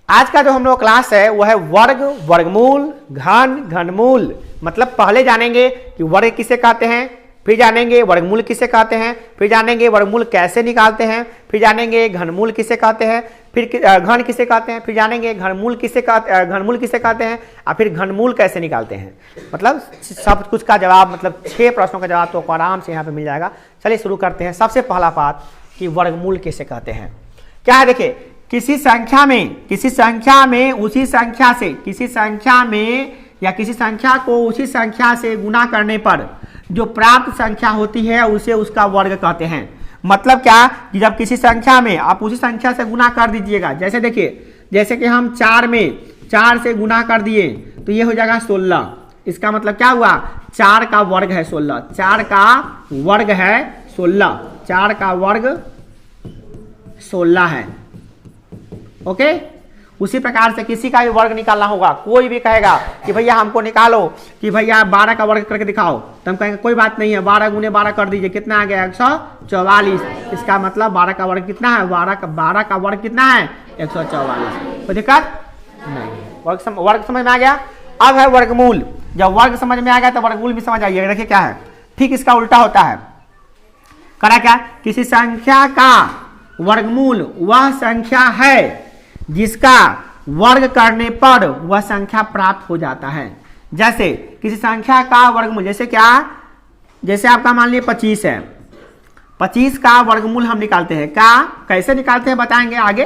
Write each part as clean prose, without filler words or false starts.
आज का जो हम लोग क्लास है वो है वर्ग, वर्गमूल, घन, घनमूल। मतलब पहले जानेंगे कि वर्ग किसे कहते हैं, फिर जानेंगे वर्गमूल किसे कहते हैं, फिर जानेंगे वर्गमूल कैसे निकालते हैं, फिर जानेंगे घनमूल किसे कहते हैं, फिर घन किसे कहते हैं, फिर जानेंगे घनमूल किसे कहते हैं और फिर घनमूल कैसे निकालते हैं। मतलब सब कुछ का जवाब, मतलब 6 प्रश्नों का जवाब तो आराम से यहाँ पे मिल जाएगा। चलिए शुरू करते हैं। सबसे पहला बात कि वर्गमूल किसे कहते हैं। क्या है देखिए, किसी संख्या में उसी संख्या से, किसी संख्या में या किसी संख्या को उसी संख्या से गुना करने पर जो प्राप्त संख्या होती है उसे उसका वर्ग कहते हैं। मतलब क्या कि जब किसी संख्या में आप उसी संख्या से गुना कर दीजिएगा, जैसे देखिए, जैसे कि हम 4 से गुना कर दिए तो ये हो जाएगा 16। इसका मतलब क्या हुआ, 4 का वर्ग है 16, 4 का वर्ग है 16, 4 का वर्ग 16 है। ओके, उसी प्रकार से किसी का भी वर्ग निकालना होगा, कोई भी कहेगा कि भैया हमको निकालो कि भैया 12 का वर्ग करके दिखाओ, तो हम कहेंगे कोई बात नहीं है, 12 गुने 12 कर दीजिए, कितना आ गया 144। इसका मतलब 12 का वर्ग कितना है, 12 का वर्ग कितना है 144। कोई दिक्कत नहीं, वर्ग समझ में आ गया। अब है वर्गमूल। जब वर्ग समझ में आ गया तो वर्गमूल भी समझ आइएगा। देखिए क्या है, ठीक इसका उल्टा होता है। करा क्या, किसी संख्या का वर्गमूल वह संख्या है जिसका वर्ग करने पर वह संख्या प्राप्त हो जाता है। जैसे किसी संख्या का वर्गमूल, जैसे क्या, जैसे आपका मान लीजिए 25 है, 25 का वर्गमूल हम निकालते हैं। क्या कैसे निकालते हैं बताएंगे आगे,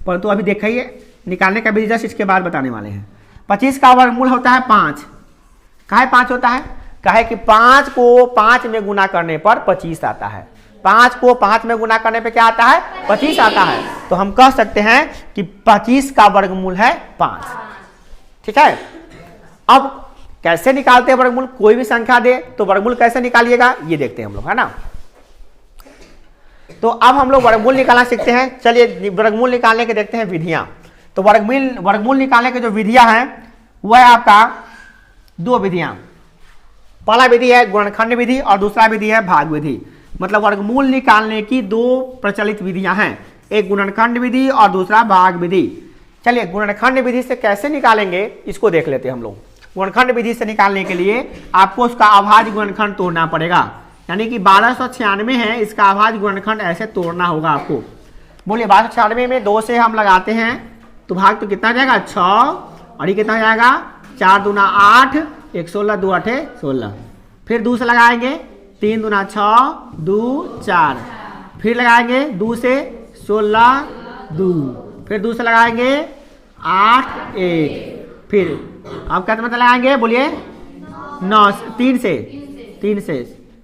परंतु अभी देखिए निकालने का विधि जस्ट इसके बाद बताने वाले हैं। 25 का वर्गमूल होता है 5। काहे 5 होता है, काहे कि 5 को 5 में गुना करने पर 25 आता है। 5 को 5 में गुना करने पे क्या आता है, 25 आता है। तो हम कह सकते हैं कि 25 का वर्गमूल है 5। ठीक है, अब कैसे निकालते हैं वर्गमूल, कोई भी संख्या दे तो वर्गमूल कैसे निकालिएगा ये देखते हैं हम लोग, है ना। तो अब हम लोग वर्गमूल निकालना सीखते हैं। चलिए वर्गमूल निकालने के देखते हैं विधियां। तो वर्गमूल निकालने के जो विधियां हैं वह है आपका 2 विधियां। पहला विधि है गुणनखंड विधि और दूसरा विधि है भाग विधि। मतलब वर्गमूल निकालने की 2 प्रचलित विधियां हैं, एक गुणनखंड विधि और दूसरा भाग विधि। चलिए गुणनखंड विधि से कैसे निकालेंगे इसको देख लेते हैं हम लोग। गुणनखंड विधि से निकालने के लिए आपको उसका अभाज्य गुणनखंड तोड़ना पड़ेगा, यानी कि 1296 है, इसका अभाज्य गुणनखंड ऐसे तोड़ना होगा आपको। बोलिए 1296 में 2 से हम लगाते हैं तो भाग तो कितना जाएगा 6, और ये कितना जाएगा 4 दूना 8, 1 16 2 8 16। फिर 2 से लगाएंगे 3 दूना 6, 2 4। फिर लगाएंगे 2 से 16 2, फिर 2 से लगाएंगे 8 1। फिर अब क्या मतलब लगाएंगे, बोलिए 9, 3 से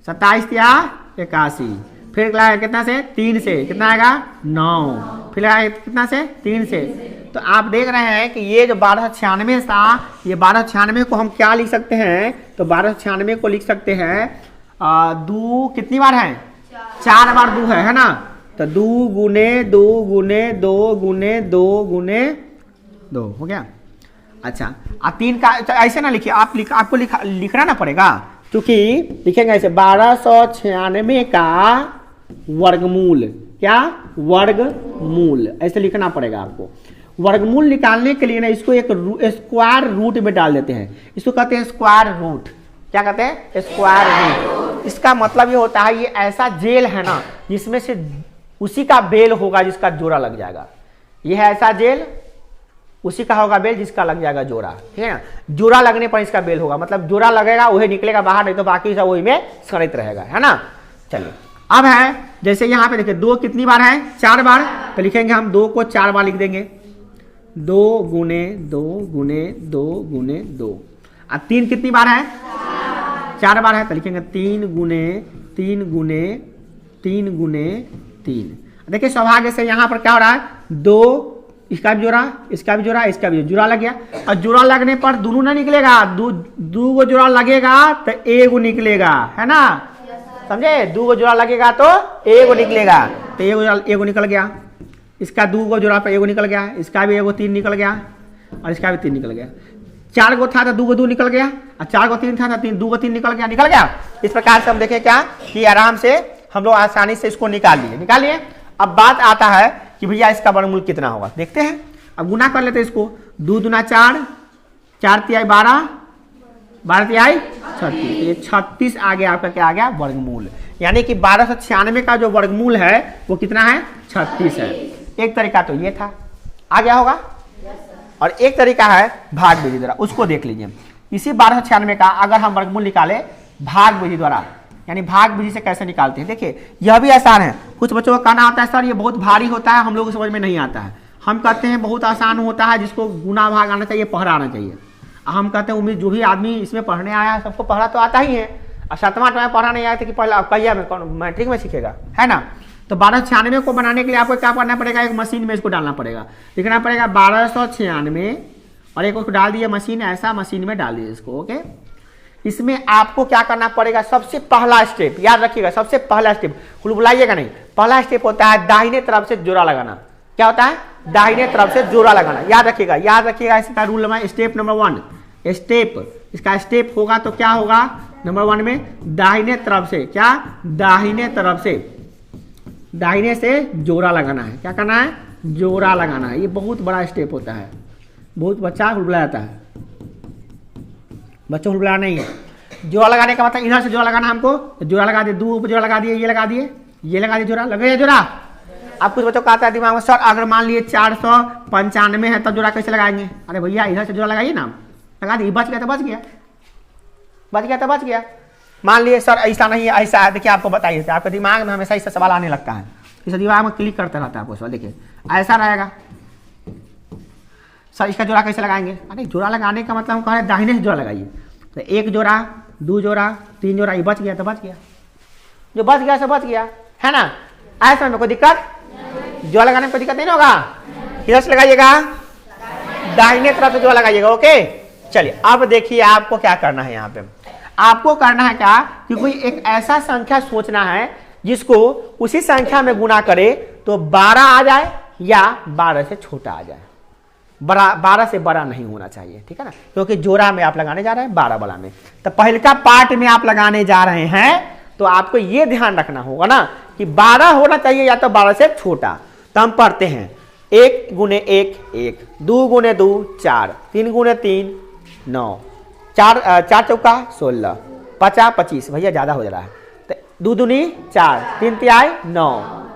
27 या 81। फिर लगाएंगे कितना से 3 से, कितना आएगा 9। फिर लगाएंगे कितना से 3 से। तो आप देख रहे हैं कि ये जो 1296 था, ये 1296 को हम क्या लिख सकते हैं, तो 1296 को लिख सकते हैं 2 कितनी बार है, 4 बार 2 है ना। तो 2 गुने 2 गुने 2 गुने 2 गुने 2 हो गया। अच्छा, 3 का ऐसे ना लिखिए, आपको लिखना ना पड़ेगा, क्योंकि लिखेंगे ऐसे 1296 का वर्गमूल, क्या वर्गमूल ऐसे लिखना पड़ेगा आपको। वर्गमूल निकालने के लिए ना इसको एक स्क्वायर रूट में डाल देते हैं, इसको कहते हैं स्क्वायर रूट। क्या कहते हैं, स्क्वायर रूट। इसका मतलब ये होता है, ये ऐसा जेल है ना जिसमें से उसी का बेल होगा जिसका जोड़ा लग जाएगा। ये है ऐसा जेल, उसी का होगा बेल जिसका लग जाएगा जोड़ा, ठीक है ना। जोड़ा लगने पर इसका बेल होगा, मतलब जोड़ा लगेगा वही निकलेगा बाहर, नहीं तो बाकी सब वही में सड़ित रहेगा, है ना। चलिए अब है, जैसे यहाँ पे देखिए 2 कितनी बार है, 4 बार। तो लिखेंगे हम 2 को 4 बार लिख देंगे, 2 गुने 2 गुने 2 गुने 2। अब 3 कितनी बार है, 4 बार है। तो लिखेंगे 3 गुने 3 गुने 3 गुने 3। देखिए सौभाग्य से यहाँ पर क्या हो रहा है, 2, इसका भी जोड़ा, इसका भी जोड़ा, इसका भी जोड़ा लग गया। और जोड़ा लगने पर दोनों ना निकलेगा, 2 को जोड़ा लगेगा तो 1 निकलेगा, है ना, समझे। 2 को जोड़ा लगेगा तो 1 निकलेगा, तो 1 निकल गया। इसका 2 को जोड़ा पर 1 निकल गया, इसका भी 1 3 निकल गया, और इसका भी 3 निकल गया। 4 को था तो 2 को 2 निकल गया, और 4 को 3 था तो 2 को 3 निकल गया। इस प्रकार से हम देखें क्या कि आराम से हम लोग आसानी से इसको निकाल लिए। अब बात आता है कि भैया इसका वर्गमूल कितना होगा, देखते हैं। अब गुना कर लेते इसको, 2 दूना 4, 4 तिहाई 12, 12 तिहाई 36, तो ये 36 आ गया आपका, क्या आ गया, वर्गमूल। यानी कि 1296 का जो वर्गमूल है वो कितना है, 36 है। एक तरीका तो ये था, आ गया होगा। और एक तरीका है भाग विधि द्वारा, उसको देख लीजिए। इसी 1296 का अगर हम वर्गमूल निकाले भाग विधि द्वारा, यानी भाग विधि से कैसे निकालते हैं, देखिए यह भी आसान है। कुछ बच्चों का कहना होता है सर ये बहुत भारी होता है, हम लोग को समझ में नहीं आता है। हम कहते हैं बहुत आसान होता है, जिसको गुना भाग आना चाहिए, पढ़ा आना चाहिए। हम कहते हैं उम्मीद जो भी आदमी इसमें पढ़ने आया है सबको पढ़ा तो आता ही है, और 7वां 8वां पढ़ा नहीं आया था कि पहला कहिया में कौन मैट्रिक में सीखेगा, है ना। तो 1296 को बनाने के लिए आपको क्या करना पड़ेगा, एक मशीन में इसको डालना पड़ेगा, लिखना पड़ेगा 1296 और एक उसको डाल दिए मशीन, ऐसा मशीन में डाल दिए इसको। ओके, इसमें आपको क्या करना पड़ेगा, सबसे पहला स्टेप याद रखिएगा, सबसे पहला स्टेप बुलाइएगा नहीं, पहला स्टेप होता है दाहिने तरफ से जोड़ा लगाना। क्या होता है, दाहिने तरफ से जोड़ा लगाना, याद रखिएगा, याद रखिएगा। इसका रूल है स्टेप नंबर 1, स्टेप इसका स्टेप होगा तो क्या होगा, नंबर 1 में दाहिने तरफ से, क्या दाहिने तरफ से, दाहिने से जोड़ा लगाना है। क्या करना है, जोड़ा लगाना है। ये बहुत बड़ा स्टेप होता है, बहुत बच्चा हुलबुला जाता है, बच्चों हुलबुला नहीं है। जोड़ा लगाने का मतलब इधर से जोड़ा लगाना हमको, जोड़ा लगा दिए, 2 जोड़ा लगा दिए, ये लगा दिए, ये लगा दिए, जोड़ा लग गया जोड़ा। अब कुछ बच्चों का आता है दिमाग में, सर अगर मान लिए 495 है तब जोड़ा कैसे लगाएंगे। अरे भैया इधर से जोड़ा लगाइए ना, लगा दिए, बच गया तो बच गया, बच गया तो बच गया। मान लिए सर ऐसा नहीं है, ऐसा है, देखिए आपको बताइए, आपके दिमाग में हमेशा इससे सवाल आने लगता है, इस दिमाग में क्लिक करता रहता है आपको सवाल। देखिए ऐसा रहेगा, सर इसका जोड़ा कैसे लगाएंगे। अरे जोड़ा लगाने का मतलब हम कह रहे हैं दाहिने से जोड़ा लगाइए, तो 1 जोड़ा 2 जोड़ा 3 जोड़ा, ये बच गया तो बच गया, जो बच गया सो बच गया, है ना। ऐसा में कोई दिक्कत, जोड़ा लगाने में कोई दिक्कत नहीं होगा। इधर से लगाइएगा, दाहिने तरफ से जोड़ा लगाइएगा। ओके चलिए अब देखिए आपको क्या करना है, यहाँ पे आपको करना है क्या कि कोई एक ऐसा संख्या सोचना है जिसको उसी संख्या में गुना करे तो 12 आ जाए या 12 से छोटा आ जाए, 12 से बड़ा नहीं होना चाहिए, ठीक है ना, क्योंकि जोड़ा में आप लगाने जा रहे हैं 12 वाला में। तो पहले का पार्ट में आप लगाने जा रहे हैं तो आपको ये ध्यान रखना होगा ना कि 12 होना चाहिए या तो 12 से छोटा। तो हम पढ़ते हैं 1 गुने 1 1, 2 गुने 2 4, 3 गुने 3 9, 4 चौका 16, 50 25, भैया ज्यादा हो जा रहा है, तो 2 दूनी 4, 3 तिहाई 9,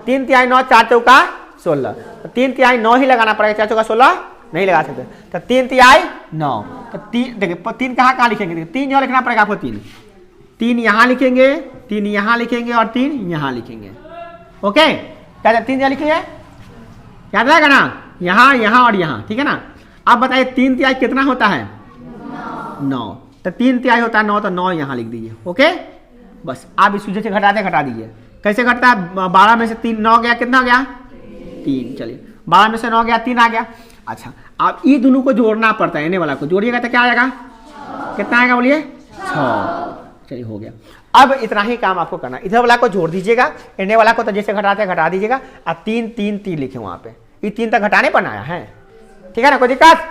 3 तिहाई 9, 4 चौका 16, तो 3 तिहाई 9 ही लगाना पड़ेगा, 4 चौका 16 नहीं लगा सकते, तो 3 तिहाई 9, तो 3 देखिए 3 कहाँ लिखेंगे, 3 यहाँ लिखना पड़ेगा आपको, 3 यहाँ लिखेंगे, 3 यहाँ लिखेंगे और 3 यहाँ लिखेंगे। ओके क्या 3 यहाँ लिखेंगे, याद रहेगा ना, यहाँ यहाँ और यहाँ, ठीक है ना। अब बताइए 3 तिहाई कितना होता है, 9, तो 3 तिहाई होता है 9, तो 9 यहाँ लिख दीजिए। ओके बस आप इस सूझे से घटा दीजिए। कैसे घटता है, 12 में से 3 9 गया, कितना गया 3, चलिए 12 में से 9 गया 3 आ गया। अच्छा आप ये दोनों को जोड़ना पड़ता है, इन्हें वाला को जोड़िएगा तो क्या आएगा, कितना आएगा बोलिए 6, चलिए हो गया। अब इतना ही काम आपको करना, इधर वाला को जोड़ दीजिएगा, इन्हें वाला को तो जैसे घटाते घटा दीजिएगा। अब 3 3 3 लिखे वहां पे, ये 3 तक घटाने पर आया है, ठीक है ना, कोई दिक्कत।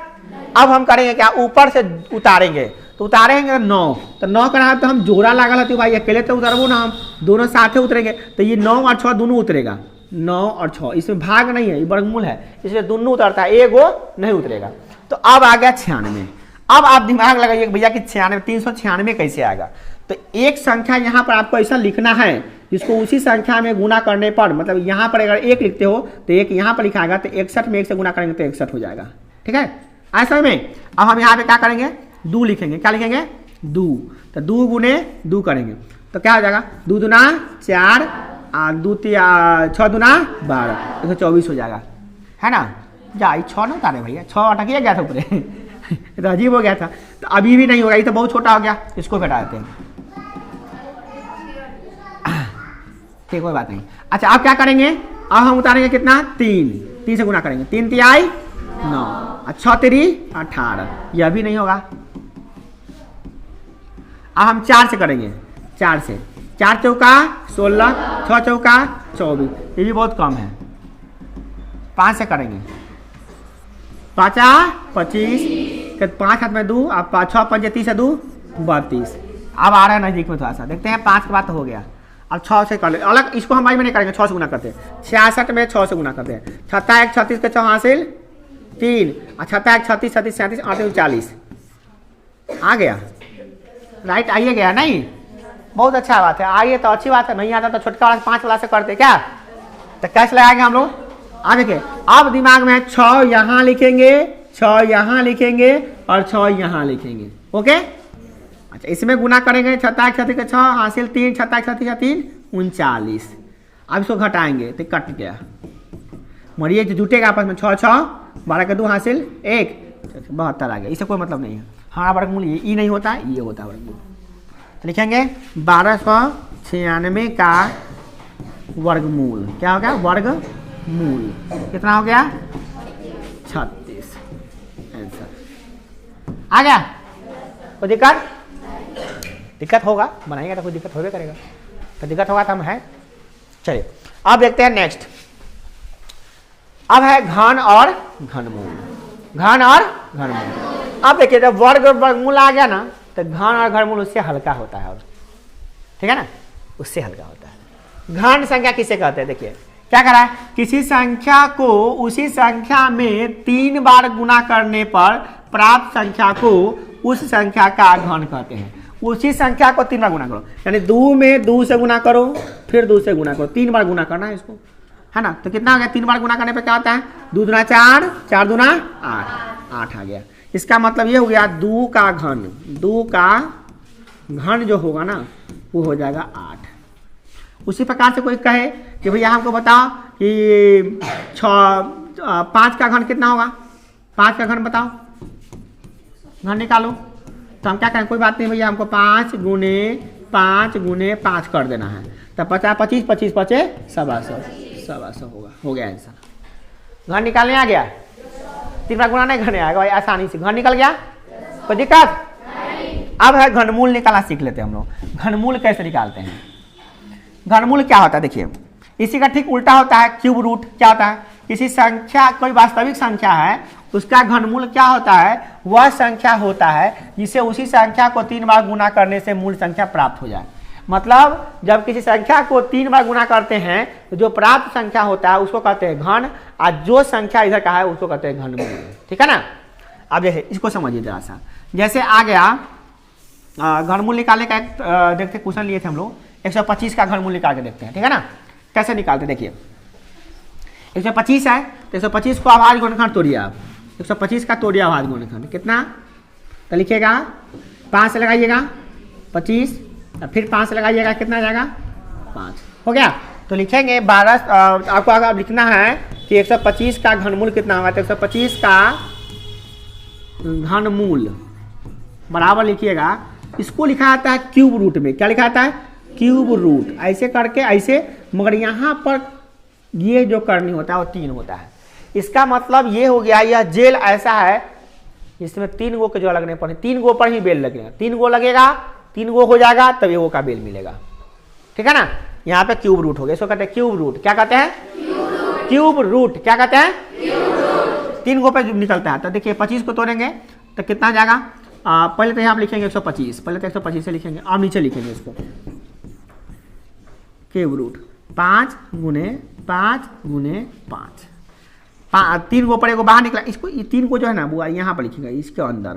अब हम करेंगे क्या, ऊपर से उतारेंगे, तो उतारेंगे 9, तो 9 का तो हम जोड़ा लागल है भाई, अकेले तो उतरबो ना, हम दोनों साथ उतरेंगे, तो ये 9 और 6 दोनों उतरेगा, 9 और 6, इसमें भाग नहीं है, ये वर्गमूल है, इसलिए दोनों उतरता है, एक वो नहीं उतरेगा। तो अब आ गया 96। अब आप दिमाग लगाइए भैया कि 96 396 कैसे आएगा। तो एक संख्या यहाँ पर आपको ऐसा लिखना है जिसको उसी संख्या में गुना करने पर, मतलब यहाँ पर अगर 1 लिखते हो तो 1 यहाँ पर लिखाएगा, तो 61 में 1 से गुना करेंगे तो 61 हो जाएगा, ठीक है। ऐसा में अब हम यहाँ पे क्या करेंगे, 2 लिखेंगे, क्या लिखेंगे 2, तो 2 गुने 2 करेंगे तो क्या हो जाएगा, 2 दूना 4 और 2 6 दूना 12, 124 हो जाएगा, है ना। जा 6 ना उतारे भैया, 6 अटकिए गया था ऊपर तो अजीब हो गया था, तो अभी भी नहीं होगा, ये तो बहुत छोटा हो गया, इसको घटा देते हैं, ठीक कोई बात नहीं। अच्छा आप क्या करेंगे, अब हम उतारेंगे कितना 3 से गुना करेंगे, 3 तिहाई 9, 6 3 18, यह भी नहीं होगा। अब हम 4 से करेंगे, 4 से 4 चौका 16, 6 चौका 24, ये भी बहुत कम है। 5 से करेंगे, 5 25, 5 हाथ में 2, अब 6 5 30 2 32। अब आ रहा है नजदीक में थोड़ा सा, देखते हैं 5 के बाद तो हो गया। अब 6 से कर ले अलग, इसको हम भाई में नहीं करेंगे, 6 से गुना करते हैं, 66 में 6 से गुना करते हैं, 6 1 36 के 6 हासिल 3 छत्ता 36 37 37 38 40 आ गया राइट, आइए गया नहीं, बहुत अच्छा बात है, आइए तो अच्छी बात है, नहीं आता तो छोटका वाला 5 वाला से करते क्या, तो कैसे लगाएंगे हम लोग, आ देखिए अब दिमाग में 6 यहाँ लिखेंगे, 6 यहाँ लिखेंगे और 6 यहाँ लिखेंगे, ओके। अच्छा इसमें गुना करेंगे, छत्ता 36 6 हासिल 3 छत्ता 36 3 39, अब इसको घटाएंगे तो कट गया, मरिए जो जुटेगा आपस में 6 6 12 के 2 हासिल 1 72 आ गया, इससे कोई मतलब नहीं है। हाँ वर्गमूल ये नहीं होता है, ये होता है वर्गमूल, तो लिखेंगे 1296 का वर्गमूल, क्या हो गया वर्गमूल कितना हो गया 36, आंसर आ गया। कोई दिक्कत होगा, बनाएंगे तो कोई दिक्कत होगा करेगा, तो दिक्कत होगा तो हम है। चलिए अब देखते हैं नेक्स्ट, अब है घन और घनमूल, घन और घनमूल। अब देखिए जब वर्गमूल आ गया ना तो घन और घनमूल उससे हल्का होता है, और ठीक है ना, उससे हल्का होता है। घन संख्या किसे कहते हैं, देखिए क्या करा है, किसी संख्या को उसी संख्या में 3 बार गुना करने पर प्राप्त संख्या को उस संख्या का घन कहते हैं। उसी संख्या को 3 बार गुना करो, यानी 2 में 2 से गुना करो, फिर 2 से गुना करो, 3 बार गुना करना है इसको, है ना। तो कितना हो गया, 3 बार गुना करने पर क्या होता है, 2 दूना 4 4 दूना 8 आ गया। इसका मतलब ये हो गया 2 का घन, 2 का घन जो होगा ना वो हो जाएगा 8। उसी प्रकार से कोई कहे कि भैया हमको बताओ कि 5 का घन कितना होगा, 5 का घन बताओ, घन निकालो, तो हम क्या करें, कोई बात नहीं भैया हमको 5 गुने 5 कर देना है, तो 50 25 25 पचे 125 होगा, हो गया आंसर। घन निकालने आ गया, 3 बार गुना नहीं घने आएगा भाई, आसानी से घन निकल गया, कोई दिक्कत। अब है घनमूल निकालना सीख लेते हैं हम लोग। घनमूल कैसे निकालते हैं, घनमूल क्या होता है, देखिए इसी का ठीक उल्टा होता है क्यूब रूट। क्या होता है, किसी संख्या कोई वास्तविक संख्या है उसका घनमूल क्या होता है, वह संख्या होता है जिसे उसी संख्या को 3 बार गुना करने से मूल संख्या प्राप्त हो जाए। मतलब जब किसी संख्या को 3 बार गुना करते हैं तो जो प्राप्त संख्या होता है उसको कहते हैं घन, और जो संख्या इधर का है उसको कहते हैं घनमूल, ठीक है ना। अब जैसे इसको समझिए जरा सा, जैसे आ गया घनमूल निकालने का एक देखते क्वेश्चन लिए थे हम लोग, 125 का घनमूल निकाल के देखते हैं, ठीक है ना। कैसे निकालते देखिए, 125 है तो 125 को अभाज्य गुणनखंड तोड़िए आप, 125 का तोड़िए अभाज्य गुणनखंड कितना, तो लिखिएगा 5 से लगाइएगा 25, फिर 5 से लगाइएगा कितना जाएगा 5, हो गया। तो लिखेंगे 12, आपको अगर लिखना है कि 125 का घनमूल कितना होगा, तो 125 का घनमूल बराबर लिखिएगा, इसको लिखा आता है क्यूब रूट में, क्या लिखा आता है क्यूब रूट, ऐसे करके ऐसे, मगर यहाँ पर ये जो करनी होता है वो 3 होता है। इसका मतलब ये हो गया, यह जेल ऐसा है जिसमें 3 गो के जो लगने पर 3 गो पर ही बेल लगेगा, 3 गो लगेगा, 3 गो हो जाएगा तब एगो का बेल मिलेगा, ठीक है ना। यहाँ पे क्यूब रूट हो गया, इसको कहते हैं क्यूब रूट। क्या कहते हैं क्यूब रूट, क्या कहते हैं 3 गो पे निकलता है। तो देखिए 25 को तोड़ेंगे तो कितना जाएगा, पहले तो यहाँ आप लिखेंगे 125, पहले तो 125 से लिखेंगे, अब नीचे लिखेंगे इसको क्यूब रूट 5 गुने 5 गुने 5, 3 गो पर एगो बाहर निकला, इसको 3 को जो है ना वो यहाँ पर लिखिएगा इसके अंदर,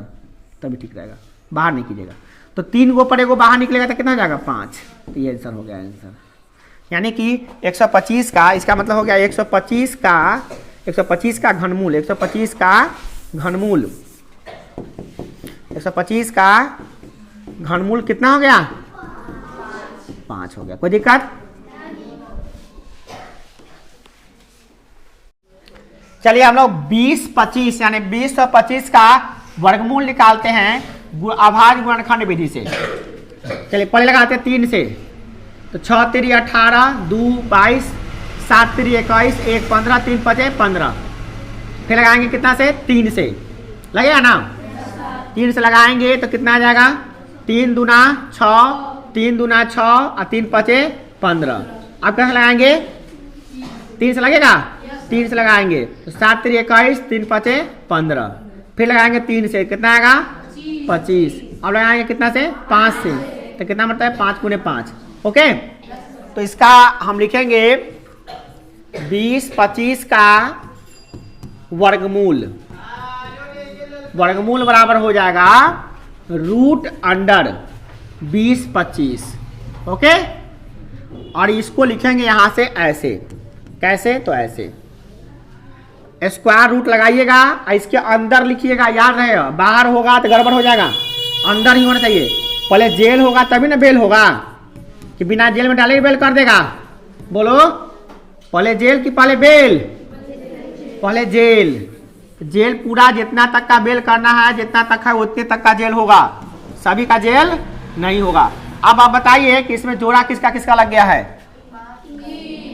तभी ठीक रहेगा, बाहर नहीं कीजिएगा। तो 3 गो पर एगो बाहर निकलेगा तो कितना हो जाएगा 5, तो ये आंसर हो गया आंसर। यानी कि 125 का, इसका मतलब हो गया 125 का घनमूल, 125 का घनमूल, 125 का घनमूल कितना हो गया 5 हो गया। कोई दिक्कत, चलिए हम लोग 20-25 यानी 20-25 का वर्गमूल निकालते हैं अभाज्य गुणनखंड विधि से। चलिए पहले लगाते हैं 3 से, तो 6 3 18, 2 22, 7 3 21, 1 15, 3 5 15, फिर लगाएंगे कितना से 3 से, लगेगा ना, 3 से लगाएंगे तो कितना आ जाएगा 3 दूना 6, 3 दूना 6 और 3 5 15। अब कैसे लगाएंगे, 3 से लगेगा, 3 से लगाएंगे तो 7 3 21, 3 5 15, फिर लगाएंगे 3 से कितना आएगा 25, अब लगाएंगे कितना से 5 से, तो कितना बनता है 5 गुने 5, ओके। तो इसका हम लिखेंगे 20-25 का वर्गमूल, वर्गमूल बराबर हो जाएगा रूट अंडर 20/25। ओके, और इसको लिखेंगे यहां से ऐसे, कैसे, तो ऐसे स्क्वायर रूट लगाइएगा, इसके अंदर लिखिएगा, याद रहेगा, बाहर होगा तो गड़बड़ हो जाएगा, अंदर ही होना चाहिए। पहले जेल होगा तभी ना बेल होगा, कि बिना जेल में डाले बेल कर देगा। बोलो, पहले जेल कि पहले बेल? पहले जेल। जेल पूरा जितना तक का बेल करना है, जितना तक है उतने तक का जेल होगा, सभी का जेल नहीं होगा। अब आप बताइए कि इसमें जोड़ा किसका किसका लग गया है?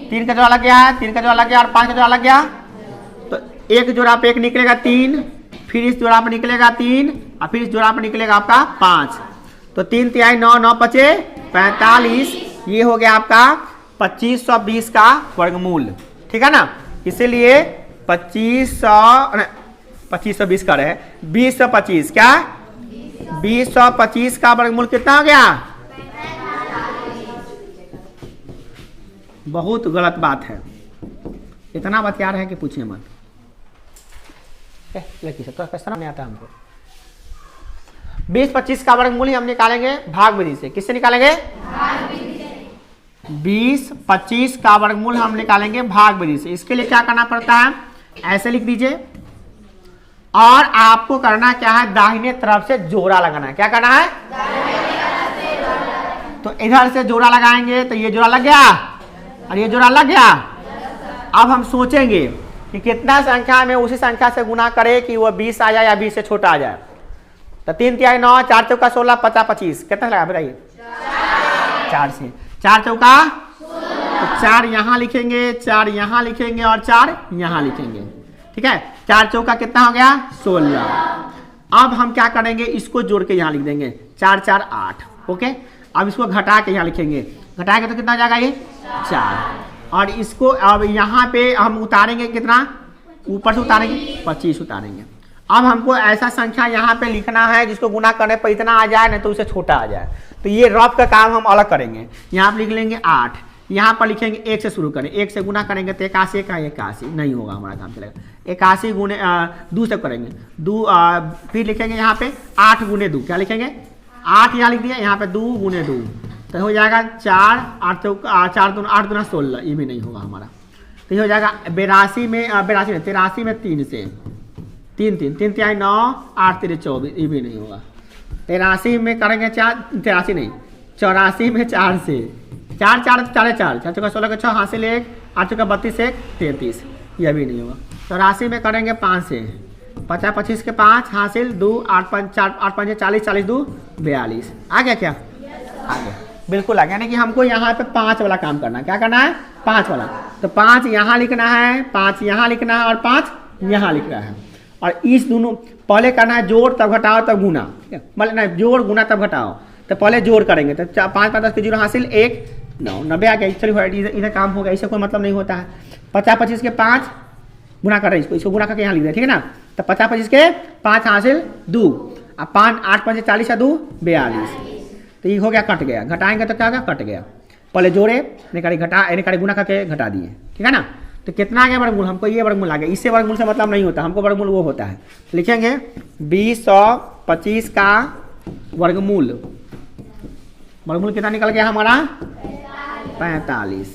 3 का जोड़ा लग गया है, 3 का जोड़ा लग गया और 5 का जोड़ा लग गया। तो एक जोड़ा पे एक निकलेगा 3, फिर इस जोड़ा पे निकलेगा 3 और फिर इस जोड़ा पे निकलेगा आपका 5। तो 3 तिहाई 9, 9 पचे 45, ये हो गया आपका 2520 का वर्गमूल। ठीक है ना, इसीलिए 2520 कर रहे हैं, 2025 क्या 2025 का वर्गमूल कितना हो गया? बहुत गलत बात है, इतना बतिया रहे हैं कि पूछिए मत। नहीं आता हमको। 20-25 का वर्गमूल ही हम निकालेंगे भाग विधि से। किससे निकालेंगे? 20-25 का वर्गमूल हम निकालेंगे भाग विधि से। इसके लिए क्या करना पड़ता है? ऐसे लिख दीजिए, और आपको करना क्या है? दाहिने तरफ से जोड़ा लगाना है। क्या करना है? तो इधर से जोड़ा लगाएंगे तो ये जोड़ा लग गया और ये जोड़ा लग गया। अब हम सोचेंगे कि कितना संख्या में उसी संख्या से गुना करे कि वो 20 आ जाए या 20 से छोटा आ जाए। तो 3 तिहाई 9, 4 चौका 16, 50-25 कितना लगा बताइए? 4 से 4 चौका, तो 4 यहाँ लिखेंगे, 4 यहाँ लिखेंगे और 4 यहाँ लिखेंगे। ठीक है, 4 चौका कितना हो गया? 16। अब हम क्या करेंगे? इसको जोड़ के यहाँ लिख देंगे, 4 4 8। ओके, अब इसको घटा के यहाँ लिखेंगे, घटाएंगे तो कितना हो जाएगा? ये 4। और इसको अब यहाँ पे हम उतारेंगे कितना? ऊपर से उतारेंगे 25 उतारेंगे। अब हमको ऐसा संख्या यहाँ पे लिखना है जिसको गुना करने पर इतना आ जाए, नहीं तो उससे छोटा आ जाए। तो ये रफ का काम हम अलग करेंगे। यहाँ पर लिख लेंगे 8, यहाँ पर लिखेंगे 1 से शुरू करें, 1 से गुना करेंगे तो 81 का 81 नहीं होगा, हमारा काम चलेगा। 81 गुने 2 से करेंगे 2, फिर लिखेंगे यहाँ पे 8 गुने 2, क्या लिखेंगे? 8 यहाँ लिख दिया, यहाँ पे 2 गुने 2 तो हो जाएगा 4 8 8 गुना 16, ये भी नहीं होगा हमारा। तो ये हो जाएगा 82 में 83 में 3 से 3 तिहाई 9, 8 3 24, ये भी नहीं होगा। 83 में करेंगे 83 नहीं 84 में 4 से 4 4 4 4 4 चौका 16 का 6 हासिल 1, 8 चौका 32 1 33, यह भी नहीं होगा। 84 में करेंगे 5 से 50 25 के 5 हासिल 2, 8 5 40 40 2 42। आ गया क्या? आ गया, बिल्कुल आ गया। यानी कि हमको यहाँ पे 5 वाला काम करना है। क्या करना है? 5 वाला। तो 5 यहाँ लिखना है, 5 यहाँ लिखना है और 5 यहाँ लिखना है। और इस दोनों पहले करना है जोड़, तब घटाओ तब गुना। ठीक है, मतलब नहीं, जोड़ गुना तब घटाओ। तो पहले जोड़ करेंगे तो 5 5 10 के 0 हासिल 1 9 90 आ गया। चलिए इधर काम होगा, इससे कोई मतलब नहीं होता है। 50 25 के 5 गुना कर रहे हैं, इसको गुना करके यहाँ लिख दिया। ठीक है ना, तो 50 25 के 5 हासिल 2 और 5 8 5 40 2 42। तो ये हो गया, कट गया। घटाएंगे तो क्या होगा? कट गया। पहले जोड़े निकाली, निकाली गुना करके घटा दिए। ठीक है ना, तो कितना आ गया वर्गमूल? हमको ये वर्गमूल आ गया। इससे वर्गमूल से मतलब नहीं होता, हमको वर्गमूल वो होता है। लिखेंगे 20-25 का वर्गमूल। वर्गमूल कितना निकल गया हमारा? 45।